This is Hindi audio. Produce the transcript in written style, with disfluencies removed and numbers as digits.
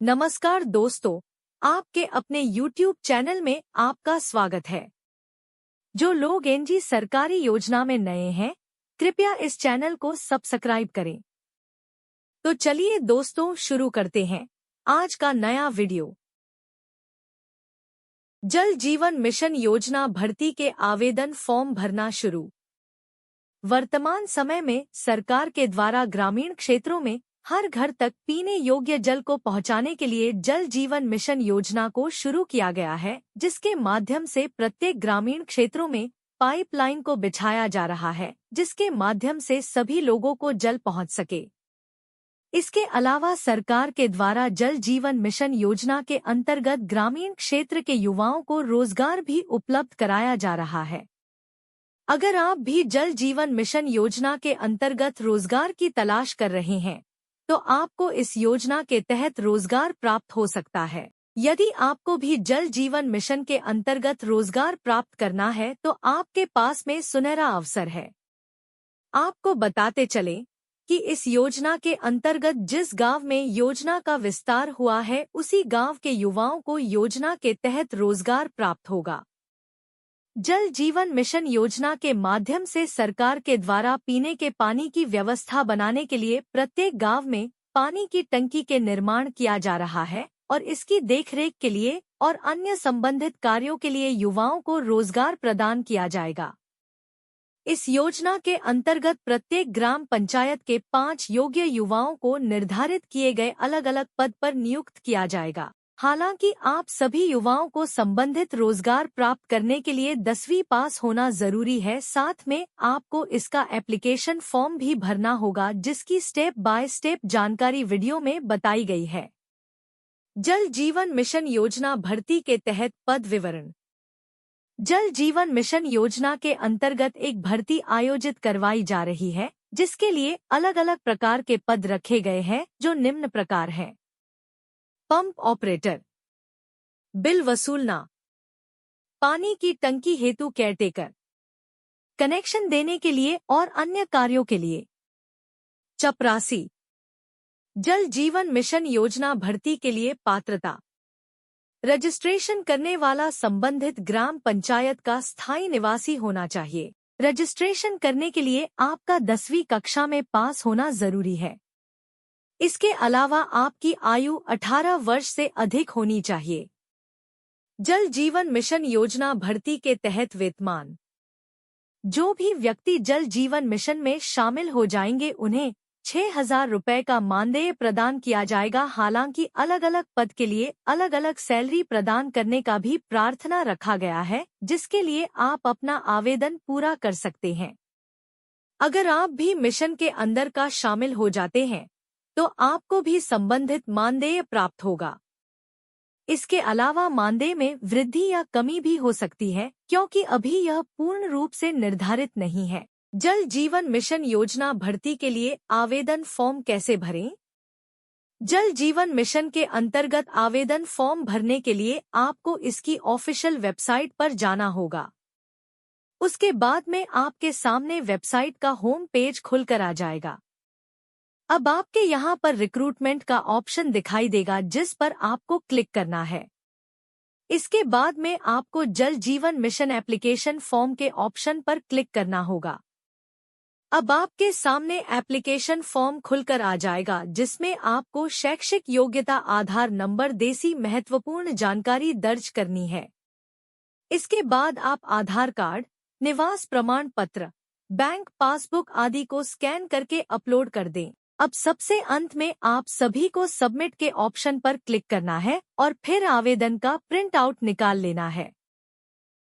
नमस्कार दोस्तों, आपके अपने YouTube चैनल में आपका स्वागत है। जो लोग एनजी सरकारी योजना में नए हैं, कृपया इस चैनल को सब्सक्राइब करें। तो चलिए दोस्तों शुरू करते हैं आज का नया वीडियो। जल जीवन मिशन योजना भर्ती के आवेदन फॉर्म भरना शुरू। वर्तमान समय में सरकार के द्वारा ग्रामीण क्षेत्रों में हर घर तक पीने योग्य जल को पहुंचाने के लिए जल जीवन मिशन योजना को शुरू किया गया है, जिसके माध्यम से प्रत्येक ग्रामीण क्षेत्रों में पाइपलाइन को बिछाया जा रहा है, जिसके माध्यम से सभी लोगों को जल पहुंच सके। इसके अलावा सरकार के द्वारा जल जीवन मिशन योजना के अंतर्गत ग्रामीण क्षेत्र के युवाओं को रोजगार भी उपलब्ध कराया जा रहा है। अगर आप भी जल जीवन मिशन योजना के अंतर्गत रोजगार की तलाश कर रहे हैं, तो आपको इस योजना के तहत रोजगार प्राप्त हो सकता है। यदि आपको भी जल जीवन मिशन के अंतर्गत रोजगार प्राप्त करना है तो आपके पास में सुनहरा अवसर है। आपको बताते चलें कि इस योजना के अंतर्गत जिस गांव में योजना का विस्तार हुआ है, उसी गांव के युवाओं को योजना के तहत रोजगार प्राप्त होगा। जल जीवन मिशन योजना के माध्यम से सरकार के द्वारा पीने के पानी की व्यवस्था बनाने के लिए प्रत्येक गांव में पानी की टंकी के निर्माण किया जा रहा है और इसकी देखरेख के लिए और अन्य संबंधित कार्यों के लिए युवाओं को रोजगार प्रदान किया जाएगा। इस योजना के अंतर्गत प्रत्येक ग्राम पंचायत के 5 योग्य युवाओं को निर्धारित किए गए अलग अलग पद पर नियुक्त किया जाएगा। हालांकि आप सभी युवाओं को संबंधित रोजगार प्राप्त करने के लिए 10वीं पास होना जरूरी है। साथ में आपको इसका एप्लीकेशन फॉर्म भी भरना होगा, जिसकी स्टेप बाय स्टेप जानकारी वीडियो में बताई गई है। जल जीवन मिशन योजना भर्ती के तहत पद विवरण। जल जीवन मिशन योजना के अंतर्गत एक भर्ती आयोजित करवाई जा रही है, जिसके लिए अलग अलग प्रकार के पद रखे गए हैं, जो निम्न प्रकार हैं। पंप ऑपरेटर, बिल वसूलना, पानी की टंकी हेतु केयरटेकर, कनेक्शन देने के लिए और अन्य कार्यों के लिए। चपरासी। जल जीवन मिशन योजना भर्ती के लिए पात्रता। रजिस्ट्रेशन करने वाला संबंधित ग्राम पंचायत का स्थायी निवासी होना चाहिए। रजिस्ट्रेशन करने के लिए आपका 10वीं कक्षा में पास होना जरूरी है। इसके अलावा आपकी आयु 18 वर्ष से अधिक होनी चाहिए। जल जीवन मिशन योजना भर्ती के तहत वेतमान। जो भी व्यक्ति जल जीवन मिशन में शामिल हो जाएंगे, उन्हें 6,000 रुपए का मानदेय प्रदान किया जाएगा। हालांकि अलग अलग पद के लिए अलग अलग सैलरी प्रदान करने का भी प्रार्थना रखा गया है, जिसके लिए आप अपना आवेदन पूरा कर सकते हैं। अगर आप भी मिशन के अंदर का शामिल हो जाते हैं तो आपको भी संबंधित मानदेय प्राप्त होगा। इसके अलावा मानदेय में वृद्धि या कमी भी हो सकती है, क्योंकि अभी यह पूर्ण रूप से निर्धारित नहीं है। जल जीवन मिशन योजना भर्ती के लिए आवेदन फॉर्म कैसे भरें? जल जीवन मिशन के अंतर्गत आवेदन फॉर्म भरने के लिए आपको इसकी ऑफिशियल वेबसाइट पर जाना होगा। उसके बाद में आपके सामने वेबसाइट का होम पेज खुलकर आ जाएगा। अब आपके यहाँ पर रिक्रूटमेंट का ऑप्शन दिखाई देगा, जिस पर आपको क्लिक करना है। इसके बाद में आपको जल जीवन मिशन एप्लीकेशन फॉर्म के ऑप्शन पर क्लिक करना होगा। अब आपके सामने एप्लीकेशन फॉर्म खुलकर आ जाएगा, जिसमें आपको शैक्षिक योग्यता, आधार नंबर, देसी महत्वपूर्ण जानकारी दर्ज करनी है। इसके बाद आप आधार कार्ड, निवास प्रमाण पत्र, बैंक पासबुक आदि को स्कैन करके अपलोड कर दें। अब सबसे अंत में आप सभी को सबमिट के ऑप्शन पर क्लिक करना है और फिर आवेदन का प्रिंट आउट निकाल लेना है।